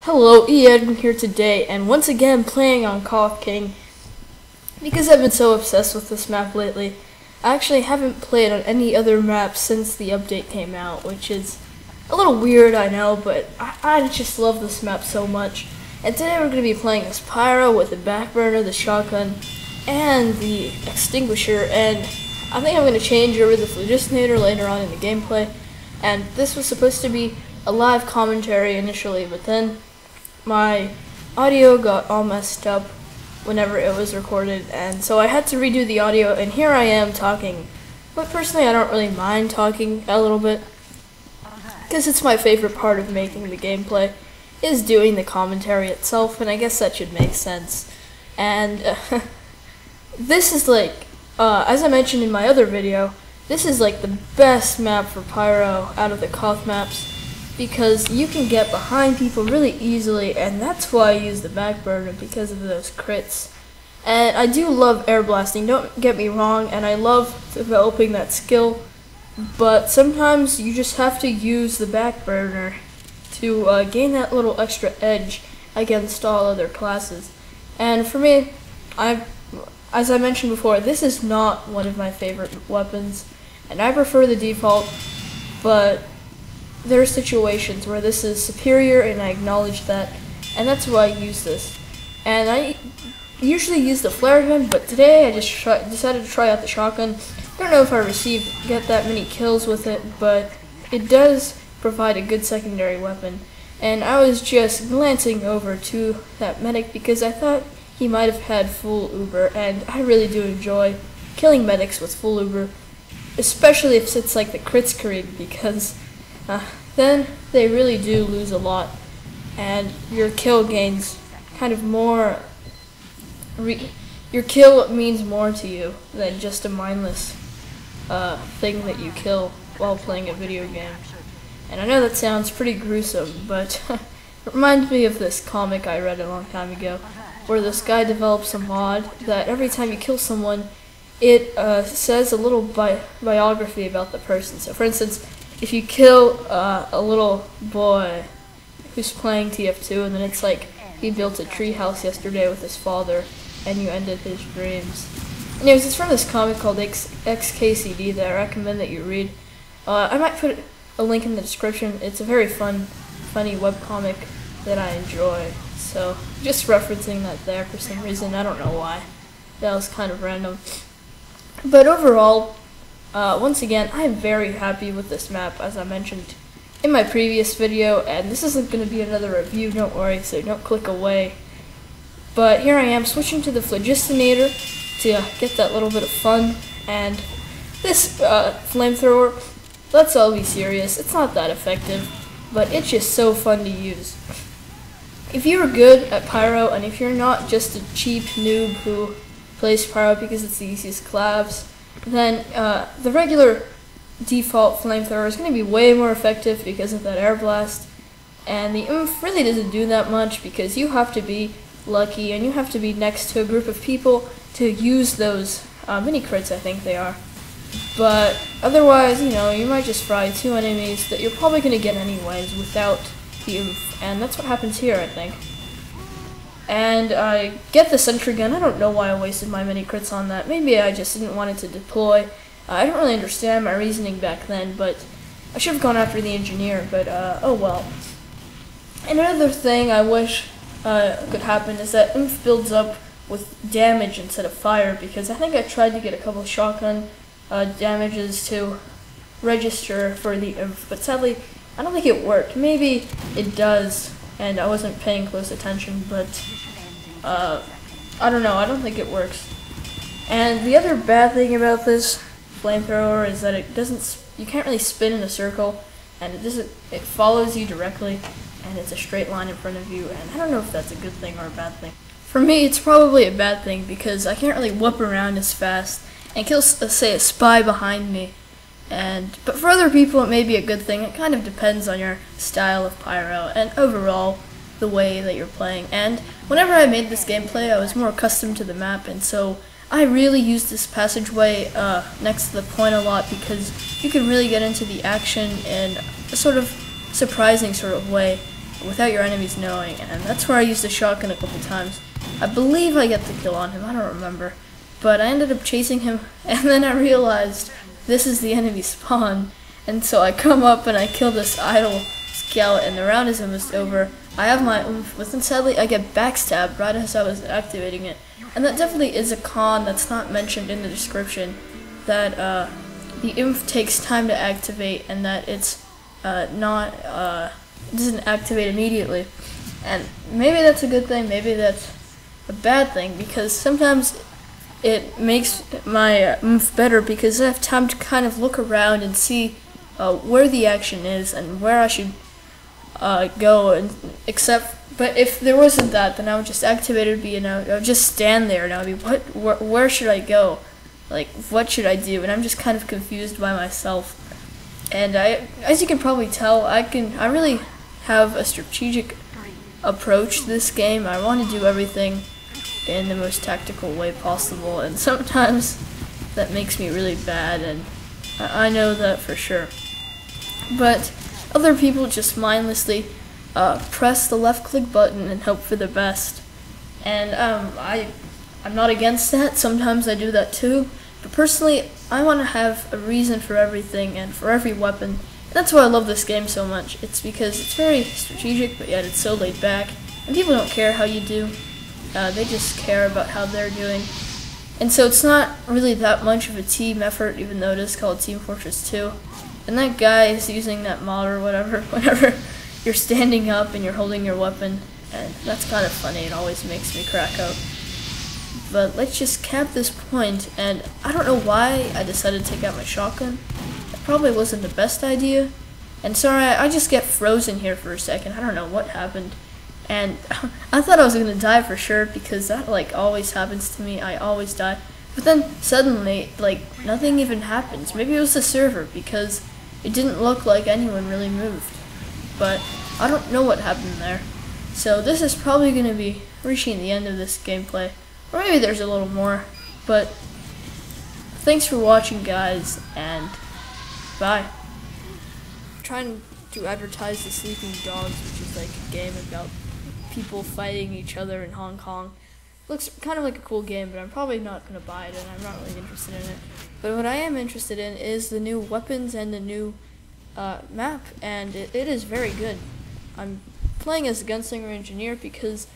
Hello, Edwin here today, and once again playing on KOTH King. Because I've been so obsessed with this map lately, I actually haven't played on any other map since the update came out, which is a little weird, I know, but I just love this map so much. And today we're going to be playing as Pyro with the backburner, the shotgun, and the extinguisher, and I think I'm going to change over the phlogistonator later on in the gameplay. And this was supposed to be a live commentary initially, but then my audio got all messed up whenever it was recorded, and so I had to redo the audio, and here I am talking. But personally, I don't really mind talking a little bit, because it's my favorite part of making the gameplay, is doing the commentary itself, and I guess that should make sense. And this is like, as I mentioned in my other video, this is like the best map for Pyro out of the KOTH maps, because you can get behind people really easily, and that's why I use the backburner, because of those crits. And I do love air blasting, don't get me wrong, and I love developing that skill, but sometimes you just have to use the backburner to gain that little extra edge against all other classes. And for me, as I mentioned before, this is not one of my favorite weapons, and I prefer the default, but there are situations where this is superior, and I acknowledge that, and that's why I use this. And I usually use the flare gun, but today I just decided to try out the shotgun. Don't know if I get that many kills with it, but it does provide a good secondary weapon. And I was just glancing over to that medic because I thought he might have had full Uber, and I really do enjoy killing medics with full Uber, especially if it's like the crit screen, because then they really do lose a lot, and your kill gains kind of more. Your kill means more to you than just a mindless thing that you kill while playing a video game. And I know that sounds pretty gruesome, but it reminds me of this comic I read a long time ago, where this guy develops a mod that every time you kill someone, it says a little biography about the person. So for instance, if you kill a little boy who's playing TF2, and then it's like he built a treehouse yesterday with his father, and you ended his dreams. Anyways, it's from this comic called XKCD that I recommend that you read. I might put a link in the description. It's a very funny webcomic that I enjoy. So just referencing that there for some reason. I don't know why. That was kind of random. But overall, once again, I am very happy with this map, as I mentioned in my previous video, and this isn't going to be another review, don't worry, so don't click away. But here I am switching to the phlogistonator to get that little bit of fun, and this flamethrower, let's all be serious, it's not that effective, but it's just so fun to use. If you're good at Pyro, and if you're not just a cheap noob who plays Pyro because it's the easiest class, then the regular default flamethrower is going to be way more effective because of that air blast, and the oomph really doesn't do that much because you have to be lucky and you have to be next to a group of people to use those mini crits, I think they are. But otherwise, you know, you might just fry two enemies that you're probably going to get anyways without the oomph, and that's what happens here, I think. And I get the sentry gun. I don't know why I wasted my mini crits on that. Maybe I just didn't want it to deploy. I don't really understand my reasoning back then, but I should have gone after the engineer, but oh well. And another thing I wish could happen is that oomph builds up with damage instead of fire, because I think I tried to get a couple of shotgun damages to register for the oomph, but sadly I don't think it worked. Maybe it does, and I wasn't paying close attention, but I don't know, I don't think it works. And the other bad thing about this flamethrower is that you can't really spin in a circle, and it follows you directly, and it's a straight line in front of you, and I don't know if that's a good thing or a bad thing. For me, it's probably a bad thing, because I can't really whoop around as fast and kill, say, a spy behind me. But for other people, it may be a good thing. It kind of depends on your style of Pyro and overall the way that you're playing. And whenever I made this gameplay, I was more accustomed to the map, and so I really used this passageway next to the point a lot, because you can really get into the action in a sort of surprising sort of way. without your enemies knowing, and that's where I used the shotgun a couple times. I believe I got the kill on him, I don't remember. But I ended up chasing him, and then I realized this is the enemy spawn. And so I come up and I kill this idle scout, and the round is almost over. I have my oomph, but then sadly I get backstabbed right as I was activating it. And that definitely is a con that's not mentioned in the description, that the oomph takes time to activate, and that it's doesn't activate immediately. And maybe that's a good thing, maybe that's a bad thing, because sometimes it makes my oomph better because I have time to kind of look around and see where the action is and where I should go. And but if there wasn't that, then I would just activate it, and I would just stand there, and I would be, where should I go? Like, what should I do? And I'm just kind of confused by myself. And as you can probably tell, I really have a strategic approach to this game. I want to do everything in the most tactical way possible, and sometimes that makes me really bad, and I know that for sure. But other people just mindlessly press the left click button and hope for the best, and I'm not against that. Sometimes I do that too, but personally I want to have a reason for everything and for every weapon. That's why I love this game so much. It's because it's very strategic, but yet it's so laid back, and people don't care how you do. They just care about how they're doing. And so it's not really that much of a team effort, even though it is called Team Fortress 2. And that guy is using that mod or whatever, whenever you're standing up and you're holding your weapon. And that's kind of funny, it always makes me crack up. But let's just cap this point, and I don't know why I decided to take out my shotgun. It probably wasn't the best idea. And sorry, I just get frozen here for a second, I don't know what happened. And I thought I was going to die for sure, because that like always happens to me. I always die. But then suddenly, like, nothing even happens. Maybe it was the server, because it didn't look like anyone really moved. But I don't know what happened there. So this is probably going to be reaching the end of this gameplay. Or maybe there's a little more. But thanks for watching, guys, and bye. I'm trying to advertise the Sleeping Dogs, which is like a game about people fighting each other in Hong Kong. Looks kind of like a cool game, but I'm probably not going to buy it, and I'm not really interested in it. But what I am interested in is the new weapons and the new map, and it is very good. I'm playing as a gunslinger engineer because